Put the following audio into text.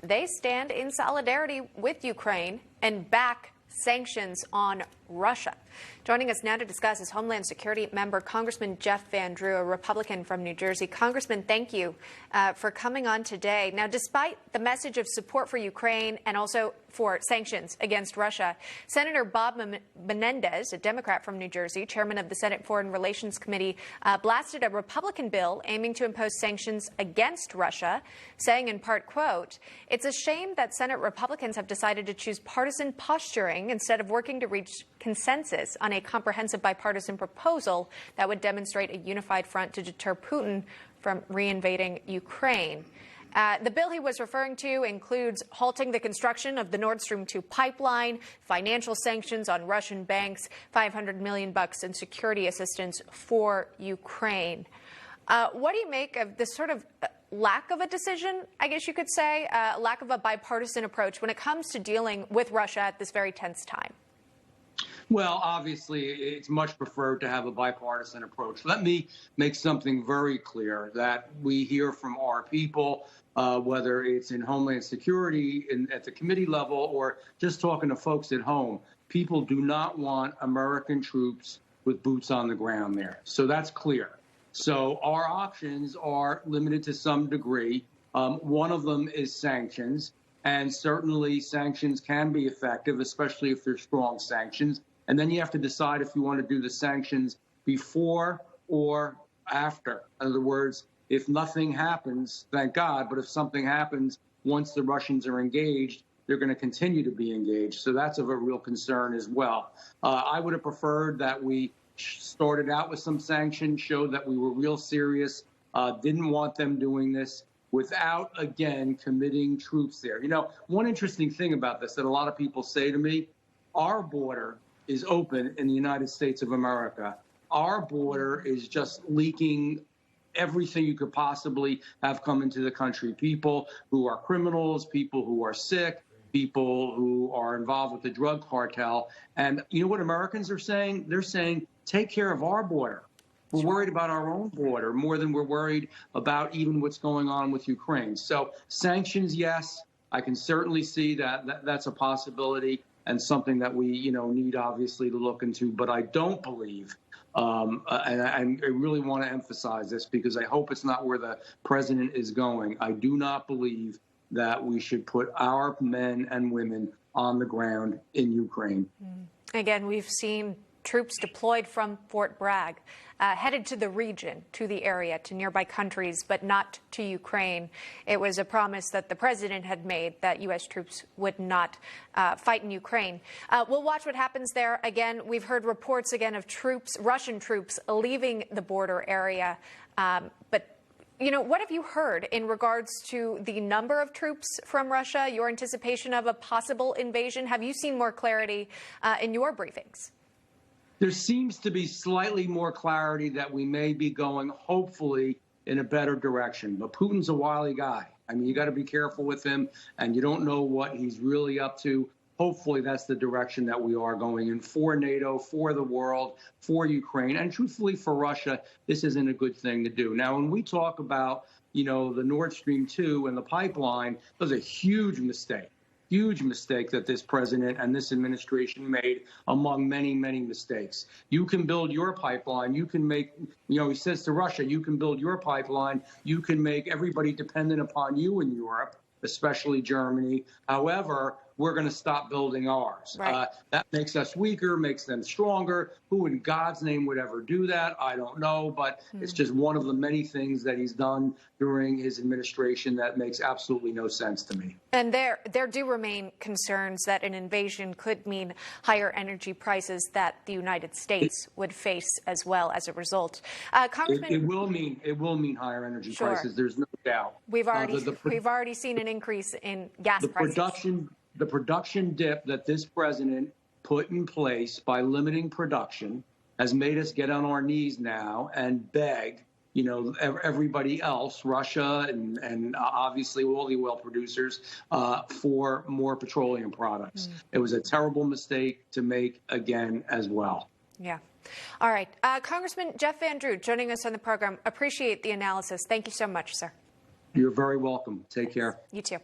they stand in solidarity with Ukraine and back sanctions on Russia. Joining us now to discuss is Homeland Security member Congressman Jeff Van Drew, a Republican from New Jersey. Congressman, thank you for coming on today. Now, despite the message of support for Ukraine and also for sanctions against Russia, Senator Bob Menendez, a Democrat from New Jersey, chairman of the Senate Foreign Relations Committee, blasted a Republican bill aiming to impose sanctions against Russia, saying in part, quote, "It's a shame that Senate Republicans have decided to choose partisan posturing instead of working to reach consensus on a comprehensive bipartisan proposal that would demonstrate a unified front to deter Putin from reinvading Ukraine." The bill he was referring to includes halting the construction of the Nord Stream 2 pipeline, financial sanctions on Russian banks, $500 million in security assistance for Ukraine. What do you make of this sort of lack of a decision, I guess you could say, lack of a bipartisan approach when it comes to dealing with Russia at this very tense time? Well, obviously, it's much preferred to have a bipartisan approach. Let me make something very clear that we hear from our people, whether it's in Homeland Security at the committee level or just talking to folks at home. People do not want American troops with boots on the ground there. So that's clear. So our options are limited to some degree. One of them is sanctions. And certainly sanctions can be effective, especially if they're strong sanctions. And then you have to decide if you want to do the sanctions before or after. In other words, if nothing happens, thank God, but if something happens once the Russians are engaged, they're going to continue to be engaged. So that's of a real concern as well. I would have preferred that we started out with some sanctions, showed that we were real serious, didn't want them doing this without, again, committing troops there. You know, one interesting thing about this that a lot of people say to me, our border is open in the United States of America. Our border is just leaking everything you could possibly have come into the country. People who are criminals, people who are sick, people who are involved with the drug cartel. And you know what Americans are saying? They're saying, take care of our border. We're worried about our own border more than we're worried about even what's going on with Ukraine. So sanctions, yes, I can certainly see that that's a possibility and something that we, need obviously to look into. But I don't believe, and I really want to emphasize this because I hope it's not where the president is going. I do not believe that we should put our men and women on the ground in Ukraine. Again, we've seen troops deployed from Fort Bragg, headed to the region, to the area, to nearby countries, but not to Ukraine. It was a promise that the president had made that U.S. troops would not fight in Ukraine. We'll watch what happens there. Again, we've heard reports again of troops, Russian troops, leaving the border area. But what have you heard in regards to the number of troops from Russia, your anticipation of a possible invasion? Have you seen more clarity in your briefings? There seems to be slightly more clarity that we may be going, hopefully, in a better direction. But Putin's a wily guy. I mean, you got to be careful with him, and you don't know what he's really up to. Hopefully, that's the direction that we are going in for NATO, for the world, for Ukraine, and truthfully for Russia. This isn't a good thing to do. Now, when we talk about, the Nord Stream 2 and the pipeline, it was a huge mistake. Huge mistake that this president and this administration made among many, many mistakes. You can build your pipeline. You can make, he says to Russia, you can build your pipeline. You can make everybody dependent upon you in Europe, especially Germany. However, we're going to stop building ours. Right. That makes us weaker, makes them stronger. Who in God's name would ever do that? I don't know, but it's just one of the many things that he's done during his administration that makes absolutely no sense to me. And there do remain concerns that an invasion could mean higher energy prices that the United States would face as well as a result. Congressman, it will mean higher energy prices. There's no doubt. We've already seen an increase in gas prices. The production dip that this president put in place by limiting production has made us get on our knees now and beg, everybody else, Russia and obviously all the oil producers, for more petroleum products. It was a terrible mistake to make again as well. Yeah. All right. Congressman Jeff Van Drew joining us on the program. Appreciate the analysis. Thank you so much, sir. You're very welcome. Take care. You too.